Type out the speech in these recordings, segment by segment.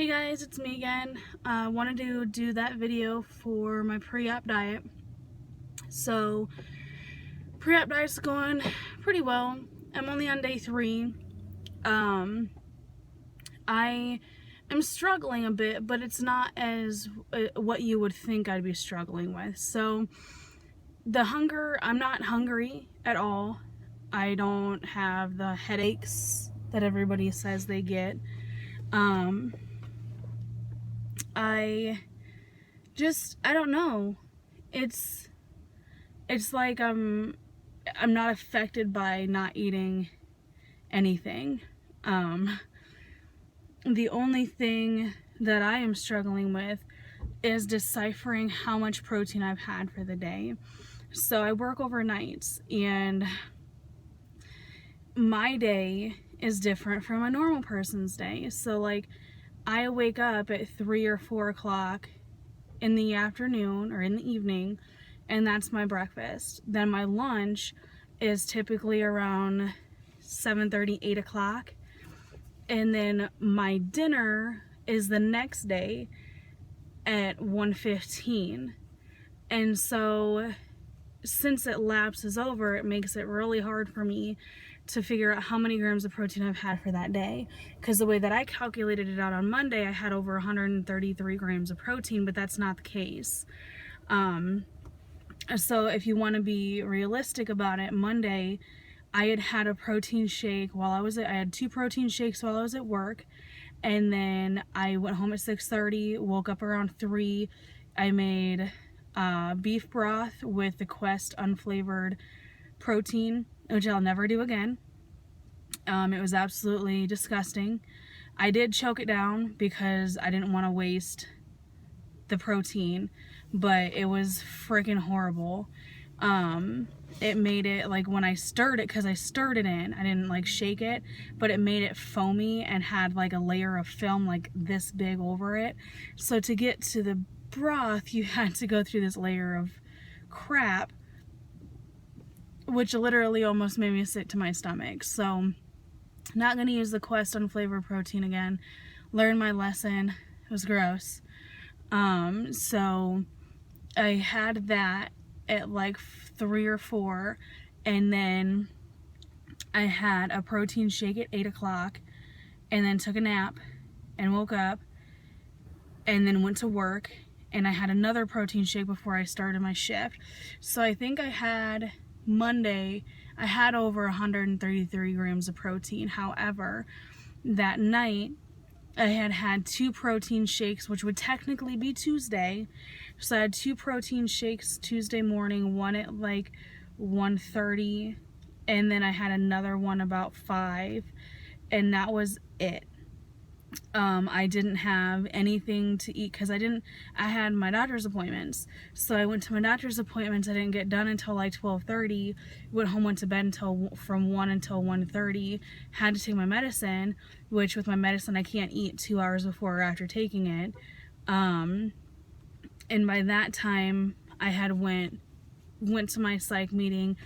Hey guys, it's me again. I wanted to do that video for my pre-op diet. So, pre-op diet's going pretty well. I'm only on day 3. I am struggling a bit, but it's not as what you would think I'd be struggling with. So, the hunger, I'm not hungry at all. I don't have the headaches that everybody says they get. I don't know. It's like I'm not affected by not eating anything. The only thing that I am struggling with is deciphering how much protein I've had for the day. So I work overnights, and my day is different from a normal person's day. So like, I wake up at 3 or 4 o'clock in the afternoon or in the evening, and that's my breakfast. Then my lunch is typically around 7:30, 8 o'clock. And then my dinner is the next day at 1:15. And so since it lapses over, it makes it really hard for me to figure out how many grams of protein I've had for that day. Because the way that I calculated it out on Monday, I had over 133 grams of protein, but that's not the case. So if you want to be realistic about it, Monday I had a protein shake I had 2 protein shakes while I was at work, and then I went home at 6:30, woke up around 3. I made beef broth with the Quest unflavored protein, which I'll never do again. It was absolutely disgusting. I did choke it down because I didn't want to waste the protein, but it was freaking horrible. It made it, like, when I stirred it, because I stirred it in, I didn't like shake it, but it made it foamy and had like a layer of film like this big over it. So to get to the broth, you had to go through this layer of crap, which literally almost made me sick to my stomach. So not gonna use the Quest unflavored protein again. Learned my lesson. It was gross. So I had that at like 3 or 4, and then I had a protein shake at 8 o'clock, and then took a nap and woke up and then went to work, and I had another protein shake before I started my shift. So I think Monday I had over 133 grams of protein. However, that night I had 2 protein shakes, which would technically be Tuesday. So I had 2 protein shakes Tuesday morning, one at like 1:30, and then I had another one about 5, and that was it. I didn't have anything to eat because I had my doctor's appointments. So I went to my doctor's appointments. I didn't get done until like 12:30. Went home, went to bed from 1 until 1:30. Had to take my medicine, which with my medicine I can't eat 2 hours before or after taking it. And by that time I had went to my psych meeting,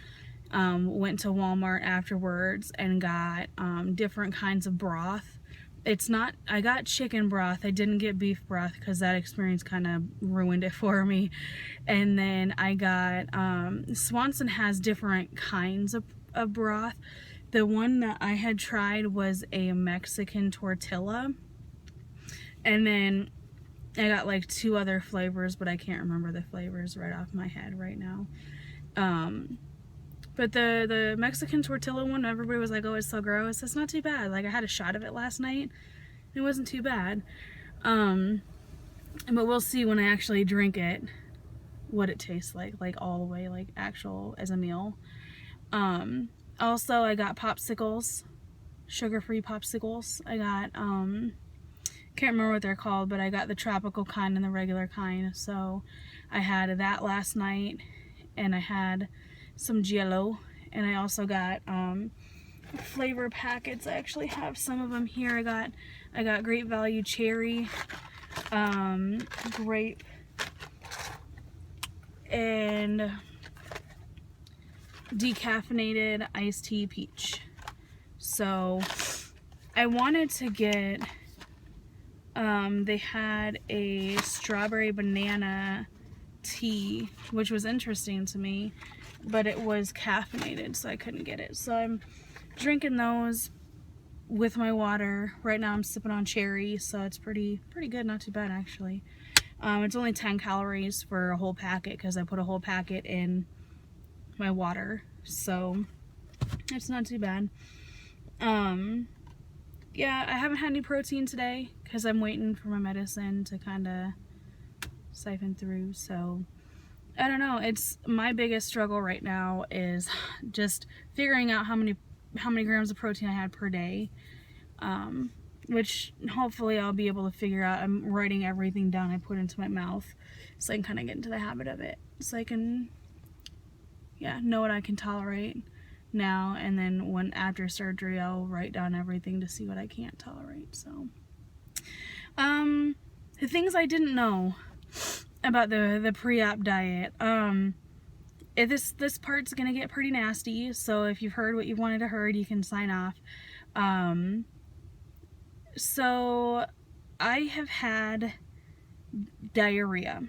went to Walmart afterwards and got different kinds of broth. I got chicken broth. I didn't get beef broth because that experience kind of ruined it for me. And then I got, Swanson has different kinds of broth. The one that I had tried was a Mexican tortilla. And then I got like 2 other flavors, but I can't remember the flavors right off my head right now. But the Mexican tortilla one, everybody was like, oh, it's so gross. It's not too bad. Like, I had a shot of it last night. It wasn't too bad. But we'll see when I actually drink it what it tastes like all the way, like actual as a meal. Also, I got popsicles, sugar-free popsicles. I got, can't remember what they're called, but I got the tropical kind and the regular kind. So I had that last night, and I had some Jello, and I also got flavor packets. I actually have some of them here. I got Great Value Cherry, grape, and decaffeinated iced tea peach. So I wanted to get They had a strawberry banana tea, which was interesting to me, but it was caffeinated, so I couldn't get it. So I'm drinking those with my water. Right now I'm sipping on cherry, so it's pretty good, not too bad actually. It's only 10 calories for a whole packet because I put a whole packet in my water, so it's not too bad. Yeah, I haven't had any protein today because I'm waiting for my medicine to kind of siphon through, so I don't know. It's my biggest struggle right now is just figuring out how many grams of protein I had per day, which hopefully I'll be able to figure out. I'm writing everything down I put into my mouth so I can kind of get into the habit of it, so I can, yeah, know what I can tolerate now, and then when after surgery I'll write down everything to see what I can't tolerate. So the things I didn't know about the pre-op diet, this part's gonna get pretty nasty, so if you've heard what you wanted to heard, you can sign off. So I have had diarrhea,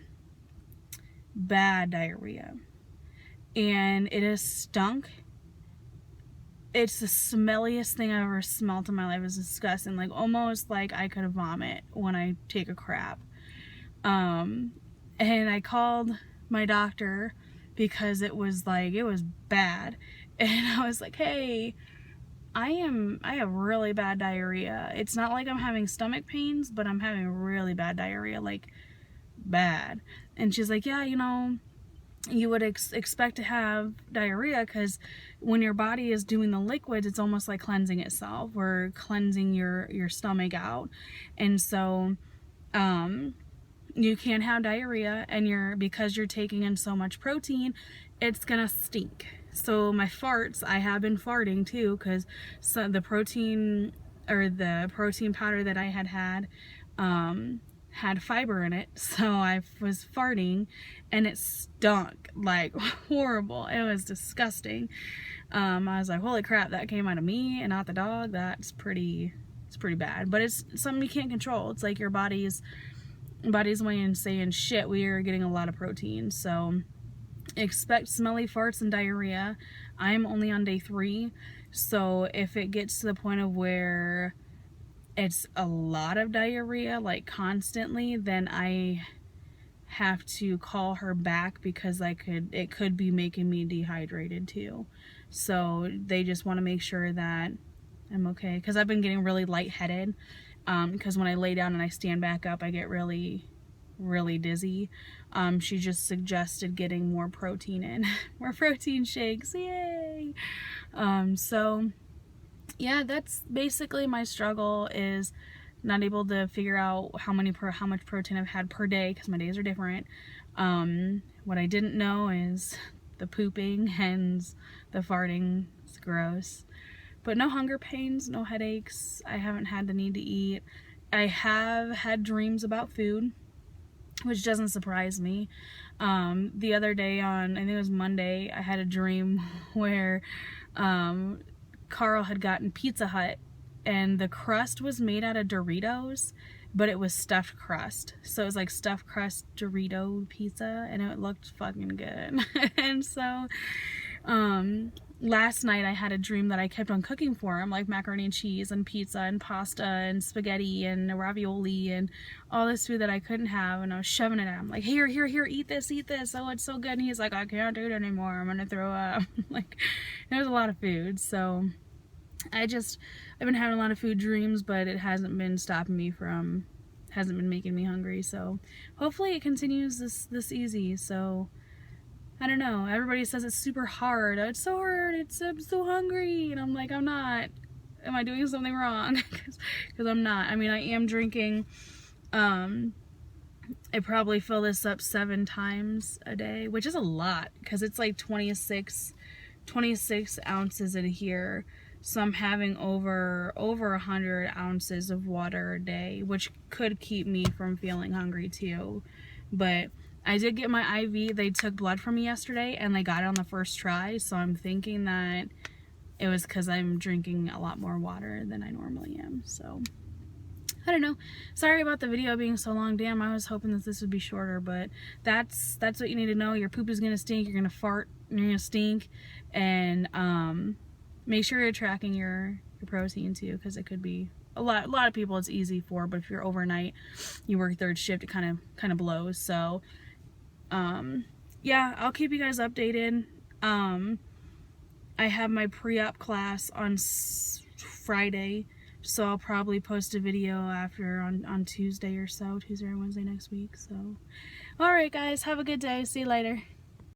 bad diarrhea, and it has stunk. It's the smelliest thing I've ever smelled in my life. It's disgusting, like almost like I could vomit when I take a crap. And I called my doctor because it was bad, and I was like, hey, I have really bad diarrhea. It's not like I'm having stomach pains, but I'm having really bad diarrhea, like bad. And she's like, yeah, you know, you would expect to have diarrhea because when your body is doing the liquids, it's almost like cleansing itself. We're cleansing your stomach out, and so you can't have diarrhea, and because you're taking in so much protein, it's gonna stink. So my farts, I have been farting too, because the protein powder that I had fiber in it, so I was farting and it stunk like horrible. It was disgusting. I was like, holy crap, that came out of me and not the dog. It's pretty bad, but it's something you can't control. It's like your body's way in saying, shit, we are getting a lot of protein, so expect smelly farts and diarrhea. I'm only on day 3, so if it gets to the point of where it's a lot of diarrhea, like constantly, then I have to call her back because it could be making me dehydrated too. So they just want to make sure that I'm okay, because I've been getting really lightheaded, because when I lay down and I stand back up, I get really dizzy. She just suggested getting more protein in, more protein shakes, yay! So yeah, that's basically my struggle, is not able to figure out how much protein I've had per day, because my days are different. What I didn't know is the pooping and the farting. It's gross. But no hunger pains, no headaches. I haven't had the need to eat. I have had dreams about food, which doesn't surprise me. The other day I think it was Monday, I had a dream where Carl had gotten Pizza Hut, and the crust was made out of Doritos, but it was stuffed crust. So it was like stuffed crust Dorito pizza, and it looked fucking good. And so last night I had a dream that I kept on cooking for him, like macaroni and cheese and pizza and pasta and spaghetti and ravioli and all this food that I couldn't have, and I was shoving it at him, like, here, eat this, oh, it's so good. And he's like, I can't do it anymore, I'm gonna throw up. Like, it was a lot of food. So I've been having a lot of food dreams, but it hasn't been making me hungry. So hopefully it continues this easy. So I don't know. Everybody says it's super hard. It's so hard. I'm so hungry. And I'm like, I'm not. Am I doing something wrong? Because I'm not. I mean, I am drinking. I probably fill this up 7 times a day, which is a lot, because it's like 26 ounces in here. So I'm having over 100 ounces of water a day, which could keep me from feeling hungry too. But I did get my IV. They took blood from me yesterday, and they got it on the first try. So I'm thinking that it was because I'm drinking a lot more water than I normally am. So I don't know. Sorry about the video being so long. Damn, I was hoping that this would be shorter, but that's what you need to know. Your poop is gonna stink, you're gonna fart, and you're gonna stink, and make sure you're tracking your protein too, because it could be a lot of people it's easy for, but if you're overnight, you work third shift, it kind of blows. So yeah, I'll keep you guys updated. I have my pre-op class on Friday, so I'll probably post a video after on Tuesday or so, Tuesday or Wednesday next week. So alright guys, have a good day, see you later.